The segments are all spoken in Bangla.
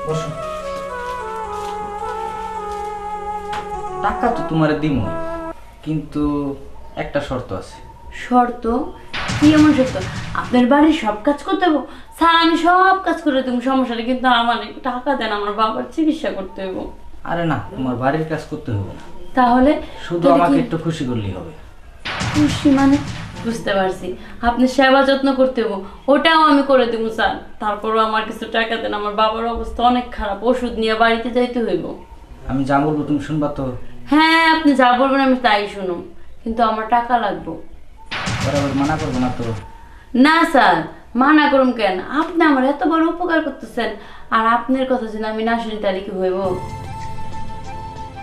বসো। টাকা তো তোমারে দিমু, কিন্তু একটা শর্ত আছে। শর্ত? কি এমন শর্ত? আপনার বাড়ির সব কাজ করতে হবে? স্যার আমি সব কাজ করে দেবো, সমস্যা নেই, কিন্তু আমার একটু টাকা দেন, আমার বাবার চিকিৎসা করতে হবে। আরে না, তোমার বাড়ির কাজ করতে হবে না, তাহলে শুধু তাহলে আমাকে কি? একটু খুশি করলেই হবে। খুশি মানে? বুঝতে পারছি, আপনি সেবা যত্ন করতে হবো, ওটাও আমি করে দেবো স্যার। তারপরও আমার কিছু টাকা দেন, আমার বাবার অবস্থা অনেক খারাপ, ওষুধ নিয়ে বাড়িতে যাইতে হইব। আমি যা বলবো তুমি শুনবা তো? হ্যাঁ, আপনি যা বলবেন আমি তাই শুনুন, কিন্তু আমার টাকা লাগবে। বরাবর মানা করবো না তো? না স্যার, মানা করুন কেন? আপনি আমার এত বড় উপকার করতেছেন, আর আপনার কথা যদি আমি না শুনি তাহলে কি হইব?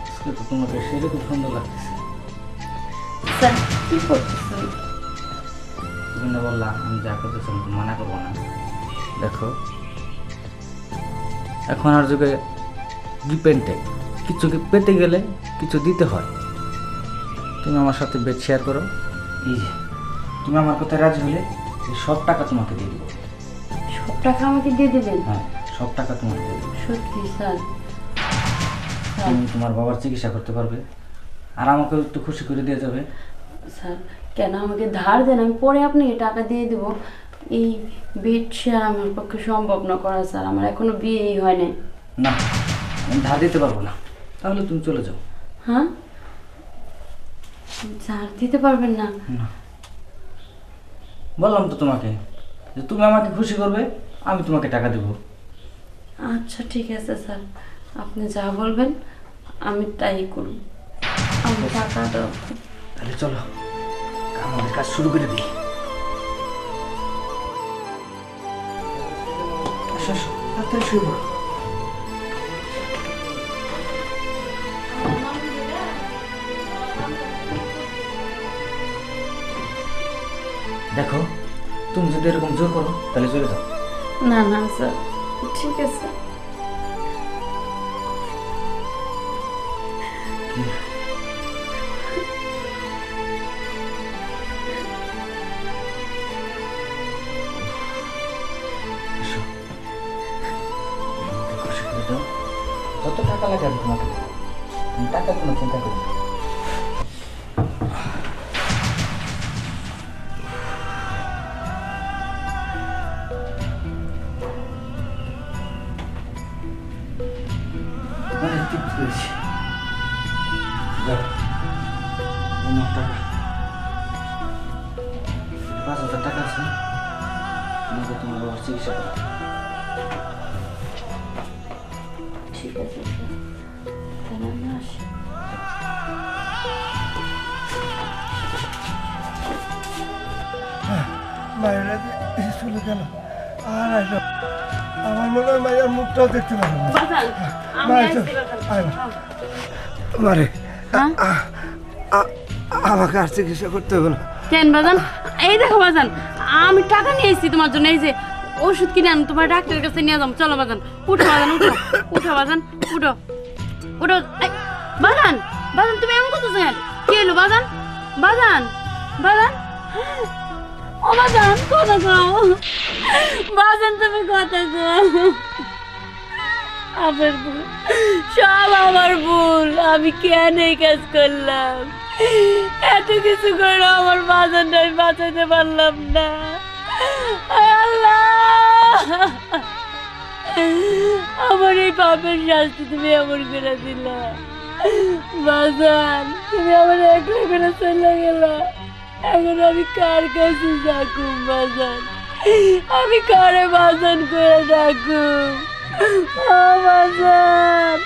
আজকে তো তোমাকে সেরকম সুন্দর লাগতেছে। স্যার কি করতেছেন? তুমি না বললা আমি যা করতেছি আমি তো মানা করবো না। দেখো, এখন আর যুগে ডিপেন্ডে কিছু পেতে গেলে কিছু দিতে হয়। তুমি আমার সাথে বেড শেয়ার করো, এই যে তুমি আমার কথায় রাজি হলে এই সব টাকা তোমাকে দিয়ে দেবো। সব টাকা আমাকে দিয়ে দেবেন? হ্যাঁ, সব টাকা তোমাকে দিয়ে দেবো। সত্যি স্যার? তুমি তোমার বাবার চিকিৎসা করতে পারবে, আর আমাকে একটু খুশি করে দিয়ে যাবে। স্যার কেন আমাকে ধার দেন, আমি পরে আপনাকে টাকা দিয়ে দেবো। এই বেড শেয়ার আমার পক্ষে সম্ভব না করা স্যার, আমার এখনো বিয়েই হয় নাই। না, আমি ধার দিতে পারবো না, তাহলে তুমি চলে যাও। হ্যাঁ, ধার দিতে পারবেন না? না, বললাম তো তোমাকে যে তুমি আমাকে খুশি করবে, আমি তোমাকে টাকা দেবো। আচ্ছা ঠিক আছে স্যার, আপনি যা বলবেন আমি তাই করব। আমি টাকা দাও। তাহলে চলো আমাদের কাজ শুরু করে দিই। আসো আসো, তাড়াতাড়ি শুয়ে পড়ো। দেখো, তুমি যদি এরকম জোর করো তাহলে চলে যাও। না না স্যার, ঠিক আছে। আসো, আমাকে খুশি করে দাও। যত টাকা লাগে আমি তোমাকে দেবো, তুমি টাকার কোনো চিন্তা করো না। অনেক তৃপ্তি পেয়েছি। যাও, এই নাও টাকা। 5,000 টাকা আছে, তোমাকে তোমার বাবার চিকিৎসা করো। ঠিক আছে স্যার, তাহলে আমি আসি। মায়েরা চলে গেল, আর আসো। আমার মনে হয় মায়ের মুখটাও দেখতে পাবো না। বাজান, আমি মায়ের আসছি চল, বাজান। আয় মা। মারে, হ্যাঁ? আমাকে আর চিকিৎসা করতে হবে না। কেন বাজান? এই দেখো বাজান, আমি টাকা নিয়ে এসেছি তোমার জন্য, এই যে ওষুধ কিনে আন, তোমার ডাক্তারের কাছে নিয়ে যাবো। চলো বাজান, উঠো বাজান, উঠো উঠো বাজান, উঠো উঠো। এই, বাজান বাজান তুমি এমন করতেছেন? কি হলো বাজান? বাজান বাজান, ও বাজান কথা কও। বাজান তুমি কথা কও। আমার ভুল, সব আমার ভুল। আমি কেন এই কাজ করলাম? এত কিছু করে আমার বাজানটা আমি বাঁচাতে পারলাম না। আল্লাহ, আমার এই পাপের শাস্তি তুমি এমন করে দিলা। বাজান তুমি আমার একলা করে চলে গেলা, এখন আমি কার কাছে থাকুম বাজান? আমি কারে বাজান করে ডাকুম? ও বাজান।